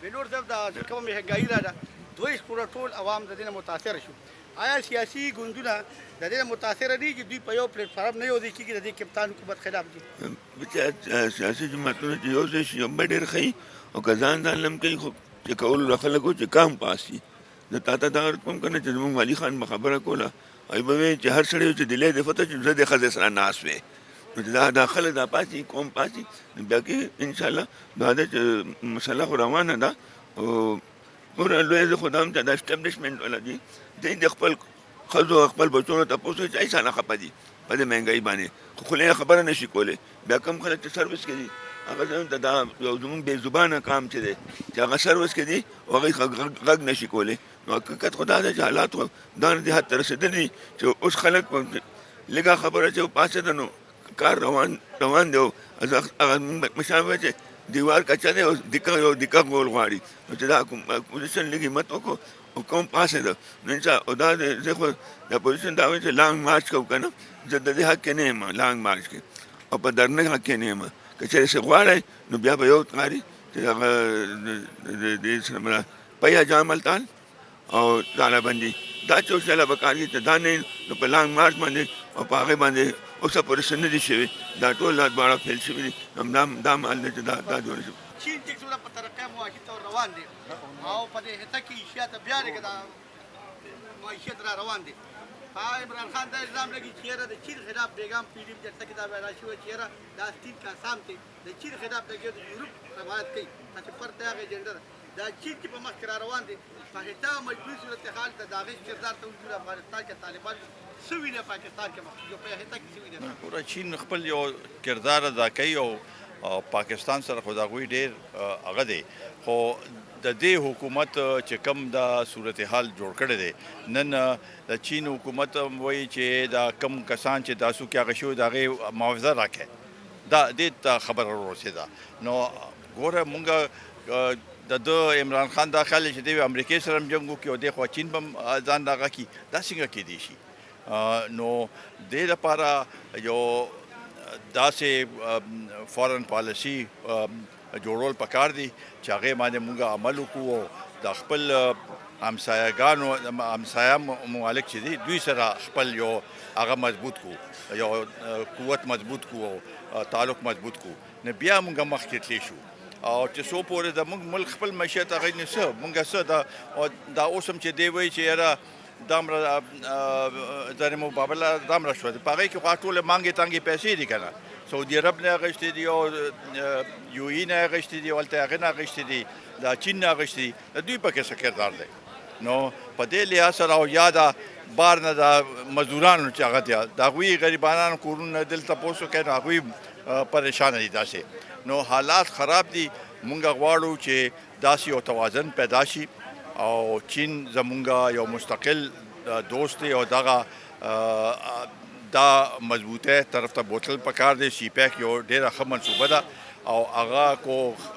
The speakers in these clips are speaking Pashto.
بهلول صاحب دا چې کومه مهنګایي راده 2 کروړه ټول عوام د دې نه متاثره شو. آیا سیاسي ګوندونه د دې نه متاثره دي چې دوی په یو پلیټفارم نه یوځای کېږي د دې کپتان حکومت خلاف دي؟ سیاسي جماعتونه چې یو ځای شي هم به ډېر ښه وي او که ځان هم کوي خو چې کولو له خلکو چې کام پاس شي. زه تا ته دغه کوم که نه چې زموږ والي خان به خبره کوله هغوی به ویل چې هر سړی چې دلی دې پته چې زه د ښځې سره ناست وی نو چې دا خلک دا پاسي قوم پاسي بیا کې انشاءالله دا ده چې مسله خو روانه ده او ګوره لویه زه خو دا هم چې دا اسټبلیشمنټ والا دي دوی د خپل ښځو او خپل بچو نه تپوس کوي چې ای څه نه خفه دي په دې مهنګایي باندې خو خولې نه خبره نه شي کولی بیا کوم خلک چې سروس کوي هغه دا یو زموږ بې زبانه کام چې دی چې هغه سروس کوي او هغوی غږ نه شي کولی نو حقیقت خو دا ده چې حالات خو دا دې حد ته رسېدلي چې اوس خلک لږه خبره چې پاسېده نو کار روان دی او هغه مشان وایي چې دیوار کچا دی او دیکه ګول غواړي نو چې دا اپوزیشن لږ همت وکړو او کوم پاسېده نو او دا زه خو د اپوزیشن دا وایي چې لانګ مارچ کوو که نه زه د دې حق کې نه یم لانګ مارچ کې او په درنه حق کې نه یم که چېرې څه غواړئ نو بیا به یو ښکاري چې هغه د پیا جاملتان او تالابندي دا چې اوس له به کار کېږي چې دا نه نو په لانګ مارچ باندې او په هغې باندې اوسه پورې څه نه دي شوي دا ټول دا دواړه فیل شوي دي دا مال دی چې دا جوړ شوي چین ټیکسونه په ترقۍ معاشي طور روان دي او په دې حته کې اشیا ته بیا دی که دا معیشت را روان دي عمران خان دا الزام لګي چې یاره د چین خلاف بیګام پی ډي جلسه کې دا وینا شوې چې یاره دا سټیل کاسام دی د چین خلاف لګي د یورپ حمایت کوي چې فرد هغه ایجنډا ده دا چین چې په مخ کې را روان دي په هیته مجبوري صورتحال ته د هغې کردار ته وجود افغانستان کې طالبان څه ویني پاکستان کې یو په هیته کې څه ویني پوره چین خپل یو کردار ادا کوي او پاکستان سره خو د هغوی ډېر هغه دی خو د دې حکومت چې کم دا صورتحال جوړ کړی دی نن د چین حکومت وایي چې دا کم کسان چې دا څوک هغه شوي د هغې معاوضه راکړي دا دې ته خبره ورسېده نو ګوره مونږ د عمران خان دا خیال چې دی امریکې سره هم جنګ وکړي او دی خوا چین به هم ځان دغه کړي دا څنګه کیدی شي نو دې لپاره یو داسې فارن پالیسي جوړول پکار دي چې هغې باندې مونږ عمل وکړو او د خپل همسایه ممالک چې دي دوی سره خپل یو هغه مضبوط کړو یو قوت مضبوط کړو او تعلق مضبوط کړو نو بیا مونږ مخکې تللی شو او چې څو پورې د موږ ملک خپل معیشت هغې نه څه مونږ څه دا اوس هم چې دی وایي چې یاره دا مړه زر مبادله دا مړه شوه په هغې کې خو ټولې مانګې تانګې پیسې دي که نه سعودي عرب نه اخیستې دي او یو ای نه اخیستې دي هلته هغې نه اخیستې دي دا چین نه اخیستې دي د دوی پکې څه کردار دی نو په دې لحاظ سره او یا دا بار نه د مزدورانو چې هغه دی د هغوی غریبانانو کورونه دلته پوسو کوي نو هغوی پریشانه دي داسې نو حالات خراب دي مونږ غواړو چې داسې یو توازن پیدا شي او چین زمونږ یو مستقل دوست دی او دغه دا مضبوطه طرف ته بوتل پکار دی سی پیک یو ډېره ښه منصوبه ده او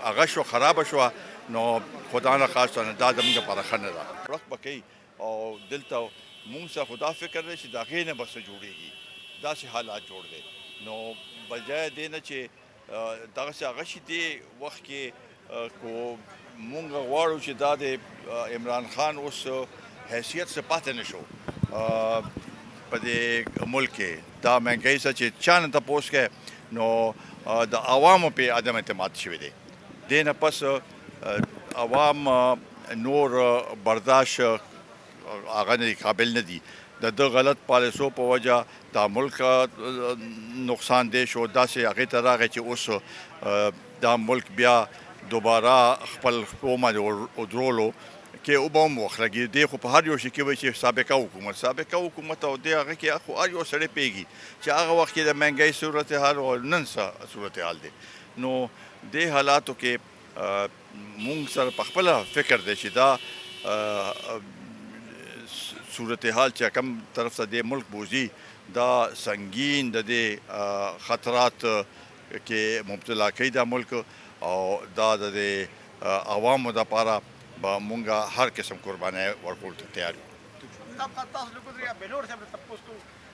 هغه شو خرابه شوه نو خدا نه خاصه دا زموږ لپاره ښه نه ده وخت به کوي او دلته مونږ څه خو دا فکر دی چې د هغې نه به څه جوړېږي داسې حالات جوړ دی نو بجای دې نه چې دغسې هغه شي دې وخت کې کو مونږ غواړو چې دا د عمران خان اوس حیثیت څه پاتې نه شو په دې ملک کې دا مهنګۍ څه چې چا نه تپوس کوي نو د عوامو پې عدم اعتماد شوی دی دې نه پس عوام نور برداشت هغه نه قابل نه دي د ده غلط پالیسو په وجه دا ملک نقصان دی شو داسې هغې ته راغی چې اوس دا ملک بیا دوباره خپل پښو باندې ودرولو کې او به هم وخت لګي دی خو په هر یو شي کې وایي چې سابقه حکومت او دی هغه کې خو هر یو سړی پوهېږي چې هغه وخت کې د مهنګۍ صورتحال او نن څه صورتحال دی نو دې حالاتو کې مونږ سره په خپله فکر دی چې دا صورتحال چې کوم طرف ته دې ملک بوځي دا سنګین د دې خطرات کې مبتلا کوي دا ملک او دا د عوامو دپاره به مونږ هر قسم قربانۍ ورکول ته تیار یو. تاسو له کوم ځایه بهلول صاحب ته تپوس کوو